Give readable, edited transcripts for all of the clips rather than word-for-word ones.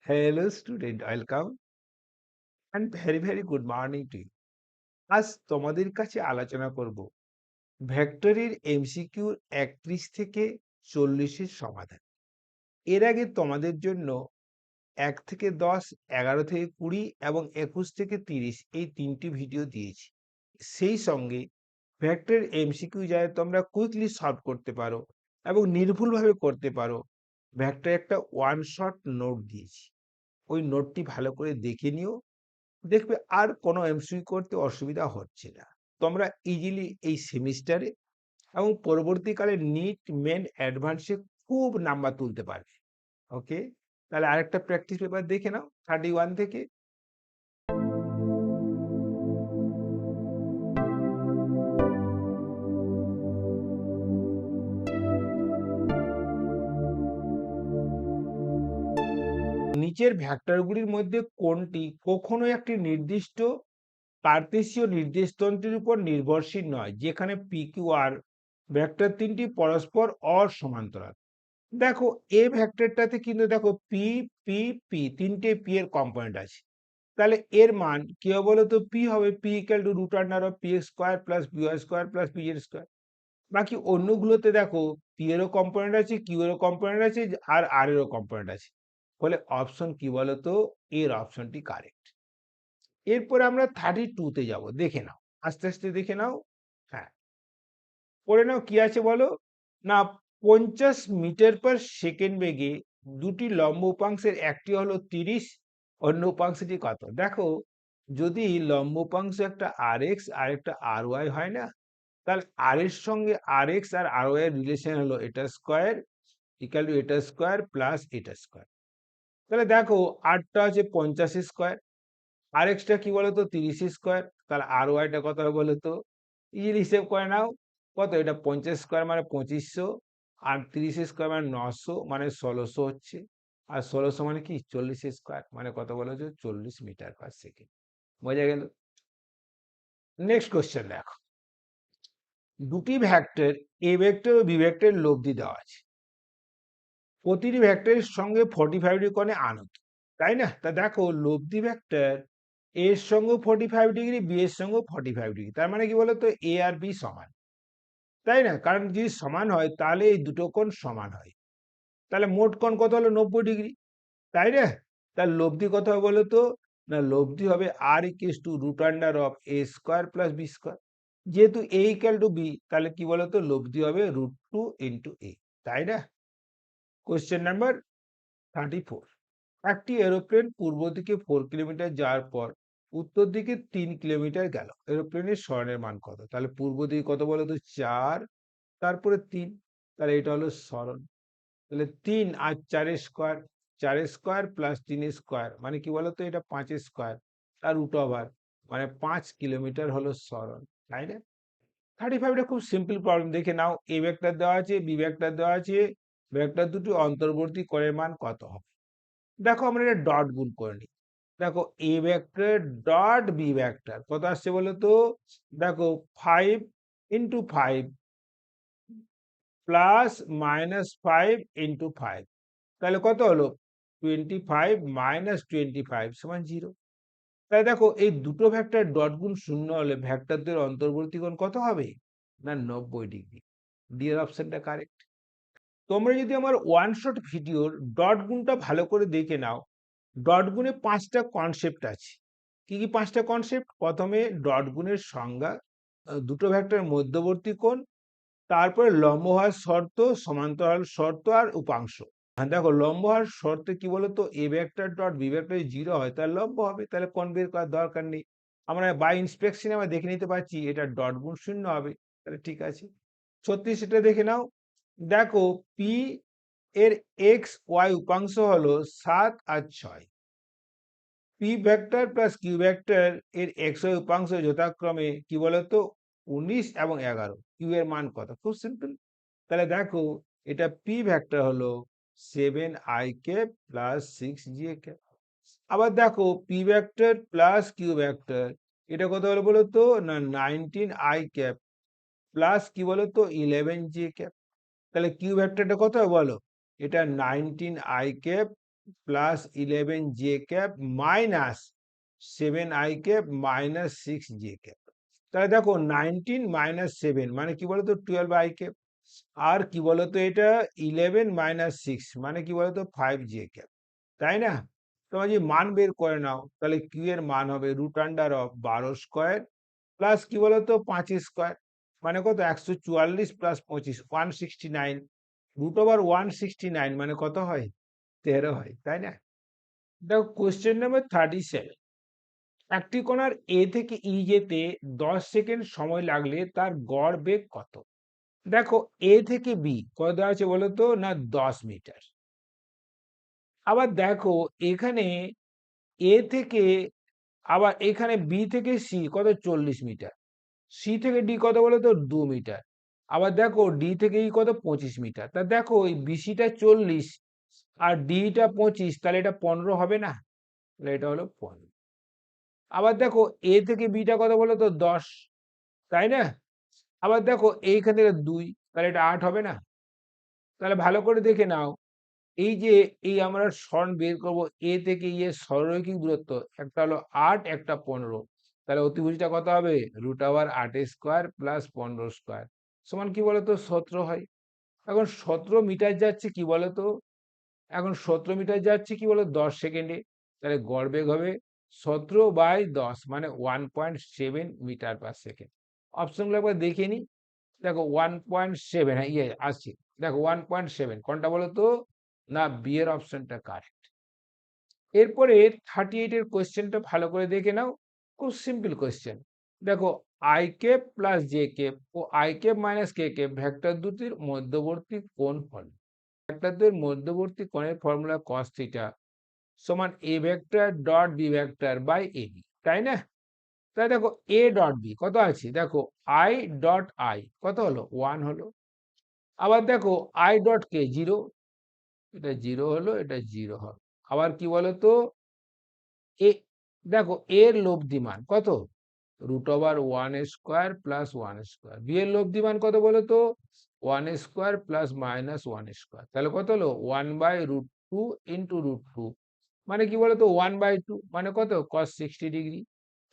Hello student, welcome and very good morning to you. আজ তোমাদের কাছে আলোচনা করব ভেক্টরের এমসিকিউ 31 থেকে 40 এর সমাধান। এর আগে তোমাদের জন্য 1 থেকে 10, 11 থেকে 20 এবং 21 থেকে 30 এই তিনটি ভিডিও দিয়েছি। সেই সঙ্গে ভেক্টর এমসিকিউ যাতে তোমরা কুইকলি সলভ করতে পারো এবং নির্ভুলভাবে করতে পারো, ভেক্টর একটা ওয়ান শট নোট দিয়েছি। ওই নোটটি ভালো করে দেখে নিও, দেখবে আর কোনো এমসিকিউ করতে অসুবিধা হচ্ছে না। তোমরা ইজিলি এই সেমিস্টারে এবং পরবর্তীকালে নিট মেন অ্যাডভান্সে খুব নাম্বার তুলতে পারবে। ওকে, তাহলে আরেকটা প্র্যাকটিস পেপার দেখে নাও 31 থেকে। নিচের ভেক্টরগুলির মধ্যে কোনটি কখনো একটি নির্দিষ্ট কার্তেশীয় নির্দেশতন্ত্রের উপর নির্ভরশীল নয়, যেখানে পি কিউ আর ভেক্টর তিনটি পরস্পর অসমান্তরাল। দেখো এ ভেক্টরটাতে কিন্তু দেখো পি পি পি তিনটে পি এর কম্পোনেন্ট আছে। তাহলে এর মান কি হবে বলো তো? পি হবে p equal to root under of p x square plus b y square plus p z square. বাকি অন্যগুলোতে দেখো পি এরও কম্পোনেন্ট আছে, কিউ এরও কম্পোনেন্ট আছে, আর আর এরও কম্পোনেন্ট আছে। ফলে অপশন কি বলতো? এর অপশনটি কারেক্ট। এরপরে আমরা 32 তে যাব, দেখে নাও, আস্তে আস্তে দেখে নাও। হ্যাঁ, পড়ে নাও কি আছে বলো না। 50 মিটার পার সেকেন্ড বেগে দুটি লম্ব উপাংশের একটি হলো 30, অন্য উপাংশটি কত? দেখো, যদি লম্ব উপাংশ একটা আর এক্স আর একটা আর ওয়াই হয় না, তাহলে আর এর সঙ্গে আর এক্স আর আর ওয়াই এর রিলেশন হলো এটা স্কোয়ার ইকাল টু এটা স্কোয়ার প্লাস এটা স্কোয়ার। তাহলে দেখো আরটা আছে 50 স্কোয়ার, আর এক্সটা কি বলতো 30 স্কোয়ার, তাহলে আর ওয়াইটা কত হবে বলতো? ইজিলি হিসেব করে নাও। কত? এটা 50 স্কোয়ার মানে 2500, আর 30 স্কোয়ার মানে 900, মানে 1600 হচ্ছে। আর 1600 মানে কি 40 স্কোয়ার, মানে কত বলো যে 40 মিটার পার সেকেন্ড। বোঝা গেল? নেক্সট কোশ্চেন দেখো, দুটি ভেক্টর এ ভেক্টর ও বি ভেক্টর লব্ধি দেওয়া আছে, প্রতিটি ভেক্টরের সঙ্গে 45 ডিগ্রি কোণে আনত, তাই না? তা দেখো লব্ধি ভেক্টর এর সঙ্গে 45 ডিগ্রি, বি এর সঙ্গে 45 ডিগ্রি, তার মানে কি বলতো? এ আর বি সমান, তাই না? কারণ যদি সমান হয় তাহলে এই দুটো কোণ সমান হয়। তাহলে মোট কোণ কত হলো? 90 ডিগ্রি, তাই না? তার লব্ধি কত হবে বলতো? না, লব্ধি হবে আর equals to root under of a square plus b square. যেহেতু এ ইকুয়াল টু বি, তাহলে কি বলতো? লব্ধি হবে √2 ইন্টু এ, তাই না? কোয়েশ্চেন নাম্বার 34, একটি এরোপ্লেন পূর্ব দিকে 4 কিলোমিটার যাওয়ার পর উত্তর দিকে 3 কিলোমিটার গেল, এরোপ্লেনের স্বর্ণের মান কত? তাহলে পূর্ব দিকে কত বলতো? 4, তারপরে 3, তাহলে এটা হলো স্মরণ। তাহলে 3 আর 4 স্কোয়ার, 4 স্কোয়ার প্লাস 3 স্কোয়ার মানে কি বলতো? এটা 5 স্কোয়ার আর রুট ওভার, মানে 5 কিলোমিটার হলো স্মরণ, তাই না? 35টা খুব সিম্পল প্রবলেম, দেখে নাও। এ ভেক্টর দেওয়া আছে, বি ভেক্টর দেওয়া আছে, ভেক্টর দুটি অন্তর্বর্তী কোণের মান কত হবে? দেখো আমরা এটা ডট গুণ করে নিই। দেখো a vector dot b vector কত আসছে বলো তো? দেখো 5 ইন্টু 5 প্লাস -5 ইন্টু 5, তাহলে কত হলো? 25 মাইনাস 25 সমান 0। তাহলে দেখো এই দুটো ভেক্টর ডট গুণ শূন্য হলে ভেক্টরদের অন্তর্বর্তী কোণ কত হবে? না 90 ডিগ্রি। ডি এর অপশনটা কারেক্ট। তোমরা যদি আমার ওয়ান শট ভিডিওর ডট গুণটা ভালো করে দেখে নাও, ডট গুণে 5টা কনসেপ্ট আছে। কি কি 5টা কনসেপ্ট? প্রথমে ডট গুণের সংজ্ঞা, দুটো ভেক্টরের মধ্যবর্তী কোণ, তারপরে লম্ব হওয়ার শর্ত, সমান্তরাল শর্ত আর উপাংশ। হ্যাঁ, দেখো লম্ব হওয়ার শর্তে কি বলতো? A vector dot b vector 0 হয় তাহলে লম্ব হবে, তাহলে কোণ বের করার দরকার নেই। আমরা বাই ইন্সপেকশনে আমরা দেখে নিতে পারছি এটা ডট গুণ শূন্য হবে, তাহলে ঠিক আছে। 36 এটা দেখে নাও। দেখো পি এর এক্স ওয়াই উপাংশ হলো 7 আর 6। P vector plus q vector এর এক্স ওয়াই উপাংশ যথাক্রমে কি বলতো? 19 এবং 11। কিউ এর মান কত? খুব সিম্পল। তাহলে দেখো এটা পি ভেক্টর হলো 7i cap plus 6j cap. আবার দেখো p vector plus q vector এটা কত হলো বলতো? না 19i ক্যাপ প্লাস কি বলতো? 11j cap. তাহলে কিউ ভেক্টরটা কত হবে বলো? এটা 19i cap plus 11 J cap minus 7 I cap minus 6 J cap. তাহলে দেখো 19 মাইনাস 7 মানে কি বলতো 12 আই ক্যাপ, আর কি বলতো এটা 11 মাইনাস 6 মানে কি বলতো 5 জে ক্যাপ, তাই না? তোমার যে মান বের করে নাও, তাহলে কিউ এর মান হবে root under of 12 square plus কি বলতো 5 স্কোয়ার মানে কত 144 প্লাস 25 169, রুট ওভার 169 মানে কত হয় 13 হয়, তাই না? দেখো কোশ্চেন নাম্বার 37, একটি কণার এ থেকে ই যেতে 10 সেকেন্ড সময় লাগলে তার গড় বেগ কত? দেখো এ থেকে বি কত দেওয়া আছে বলো তো, না 10 মিটার। আবার দেখো এখানে এ থেকে, আবার এখানে বি থেকে সি কত 40 মিটার, সি থেকে ডি কত বলো তো 2 মিটার, আবার দেখো ডি থেকে ই কত 25 মিটার। তা দেখো এই বিসিটা 40 আর ডিটা 25, তাহলে এটা 15 হবে না? তাহলে এটা হলো 15। আবার দেখো এ থেকে বিটা কত বলো তো 10, তাই না? আবার দেখো এইখান থেকে 2, তাহলে এটা 8 হবে না? তাহলে ভালো করে দেখে নাও, এই যে এই আমরা সরণ বের করব এ থেকে ই এর সরলরৈখিক দূরত্ব, একটা হলো 8 একটা 15, তাহলে অতিভুজটা কত হবে root over 8 square plus 15 square সমান কি বলতো 17 হয়। এখন 17 মিটার যাচ্ছে কি বলতো, এখন 17 মিটার যাচ্ছে কি বলো 10 সেকেন্ডে, তাহলে গড় বেগ হবে 17/10 মানে 1.7 মিটার পার সেকেন্ড। অপশনগুলো একবার দেখে নি। দেখো 1.7, হ্যাঁ ইয়ে আসছি, দেখো 1.7 কোনটা বলো তো, না বি এর অপশনটা কারেক্ট। এরপরে 38 এর কোয়েশ্চেনটা ভালো করে দেখে নাও, খুব সিম্পল কোয়েশ্চেন। দেখো i cap plus j cap ও i cap minus k cap vector দুটির মধ্যবর্তী কোণ হল, ভেক্টর দুটির মধ্যবর্তী কোণের ফর্মুলা cos থিটা সমান a vector dot b vector by a b, তাই না? তাই দেখো এ ডট বি কত আছে, দেখো আই ডট আই কত হলো 1 হলো, আবার দেখো আই ডট কে 0, এটা 0 হলো, এটা 0 হলো। আবার কি বলতো এ, দেখো এর লব্ধি মান কত root over 1 square plus 1 square, b এর লব্ধি মান কত বলতো 1 স্কোয়ার প্লাস মাইনাস 1 স্কোয়ার, তাহলে কত হলো 1/√2 ইন্টু √2 মানে কি বলতো 1/2 মানে কত cos 60 ডিগ্রি।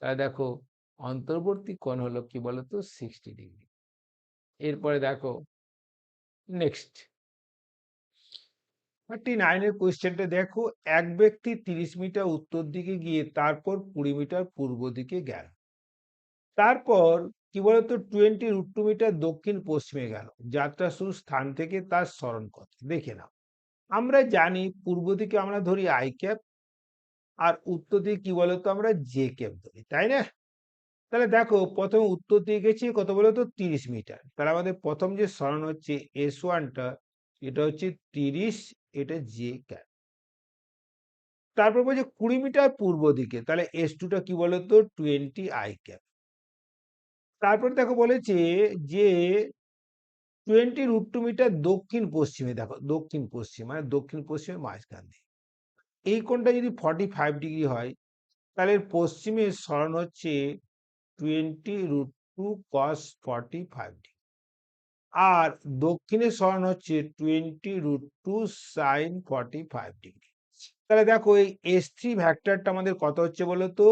তাহলে দেখো অন্তর্বর্তী কোণ হলো কি বলতো 60 ডিগ্রি। এরপরে দেখো নেক্সট 39 এর কোয়েশ্চেনটা দেখো, এক ব্যক্তি 30 মিটার উত্তর দিকে গিয়ে তারপর 20 মিটার পূর্ব দিকে গেল, তারপর কি বলতো 20√2 মিটার দক্ষিণ পশ্চিমে গেল, যাত্রা শুরুর স্থান থেকে তার সরণ কত দেখে নাও। আমরা জানি পূর্ব দিকে আমরা ধরি আই ক্যাপ, আর উত্তর দিকে কি বলতো আমরা জে ক্যাপ ধরি, তাই না? তাহলে দেখো প্রথমে উত্তর দিকে গেছি কত বলতো 30 মিটার, তাহলে আমাদের প্রথম যে সরণ হচ্ছে S1টা, এটা হচ্ছে 30, এটা জে ক্যাপ। তারপর বলছে 20 মিটার পূর্ব দিকে, তাহলে S2টা কি বলতো 20 আই ক্যাপ। তারপর দেখো বলেছে যে 20√2 মিটার দক্ষিণ পশ্চিমে, দেখো দক্ষিণ পশ্চিম মানে দক্ষিণ পশ্চিমের মাঝখান দিয়ে, এই কোণটা যদি 45 ডিগ্রি হয়, তাহলে এর পশ্চিমের সরণ হচ্ছে 20√2 cos 45 ডিগ্রি, আর দক্ষিণের সরণ হচ্ছে 20√2 sin 45 ডিগ্রি। তাহলে দেখো এই S3 ভেক্টরটা আমাদের কত হচ্ছে বলো তো,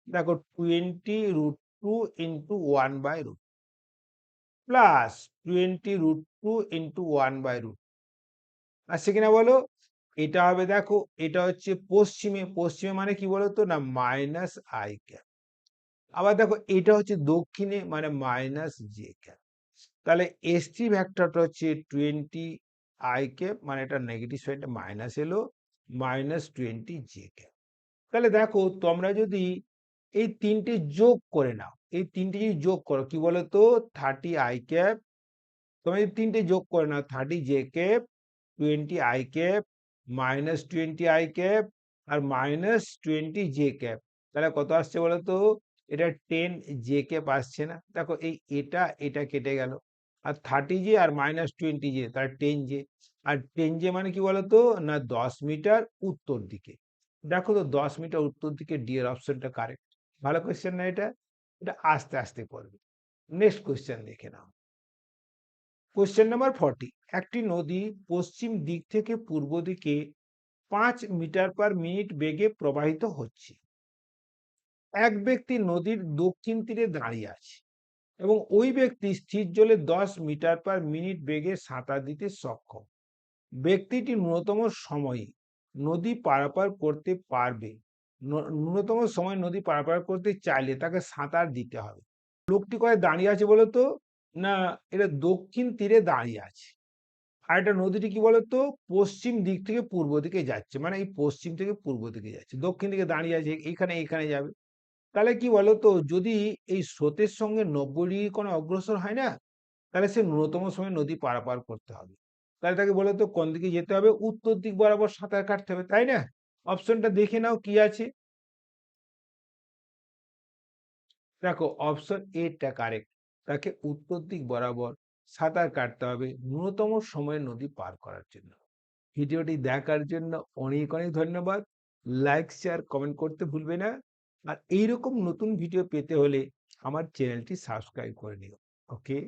দেখো 20√2 ইন্টু 1/√, প্লাস 20√2 ইন্টু 1/√, আসছে কিনা বলো? এটা হবে দেখো, এটা হচ্ছে পশ্চিমে, পশ্চিমে মানে কি বলতো না মাইনাস আই ক্যাপ, আবার দেখো এটা হচ্ছে দক্ষিণে মানে মাইনাস জে ক্যাপ। তাহলে S3 ভেক্টরটা হচ্ছে 20 আই ক্যাপ মানে এটা নেগেটিভ সাইডে মাইনাস এলো, মাইনাস 20 জে ক্যাপ। তাহলে দেখো তোমরা যদি এই তিনটে যোগ করে নাও, এই তিনটে যদি যোগ করো কি বলতো 30 আই ক্যাপ, তোমরা যদি তিনটে যোগ করে নাও 30 j cap, 20 i cap, minus 20 i cap, আর মাইনাস 20 জে ক্যাপ, তাহলে কত আসছে বলতো, এটা 10 জে ক্যাপ আসছে না? দেখো এই এটা এটা কেটে গেল, আর 30 জে আর মাইনাস 20 জে তার 10 জে, আর 10 জে মানে কি বলতো না 10 মিটার উত্তর দিকে। দেখো তো 10 মিটার উত্তর দিকে ডি এর অপশনটা কারেক্ট। ভালো কোয়েশ্চেন না এটা? এটা আস্তে আস্তে করবে। নেক্সট কোয়েশ্চেন দেখে নাও। কোয়েশ্চেন নাম্বার 40, একটি নদী পশ্চিম দিক থেকে পূর্ব দিকে 5 মিটার/মিনিট বেগে প্রবাহিত হচ্ছে। এক ব্যক্তি নদীর দক্ষিণ তীরে দাঁড়িয়ে আছে এবং ওই ব্যক্তি স্থির জলে 10 মিটার/মিনিট বেগে সাঁতার দিতে সক্ষম। ব্যক্তিটি ন্যূনতম সময়ে নদী পারাপার করতে পারবে। ন্যূনতম সময় নদী পারাপার করতে চাইলে তাকে সাঁতার দিতে হবে। লোকটি কোথায় দাঁড়িয়ে আছে বলতো? না, এটা দক্ষিণ তীরে দাঁড়িয়ে আছে। আর এটা নদীটি কি বলতো? পশ্চিম দিক থেকে পূর্ব দিকে যাচ্ছে, মানে এই পশ্চিম থেকে পূর্ব দিকে যাচ্ছে, দক্ষিণ দিকে দাঁড়িয়ে আছে, এইখানে যাবে। তাহলে কি বলতো, যদি এই স্রোতের সঙ্গে 90 ডিগ্রি কোণে অগ্রসর হয় না, তাহলে সে ন্যূনতম সময়ে নদী পারাপার করতে হবে। তাহলে তাকে বলতো কোন দিকে যেতে হবে? উত্তর দিক বরাবর সাঁতার কাটতে হবে, তাই না? অপশনটা দেখে নাও কি আছে। দেখো, অপশন এটা কারেক্ট। তাকে উত্তর দিক বরাবর সাঁতার কাটতে হবে ন্যূনতম সময়ে নদী পার করার জন্য। ভিডিওটি দেখার জন্য অনেক অনেক ধন্যবাদ। লাইক, শেয়ার, কমেন্ট করতে ভুলবে না। আর এইরকম নতুন ভিডিও পেতে হলে আমার চ্যানেলটি সাবস্ক্রাইব করে নিও। ওকে।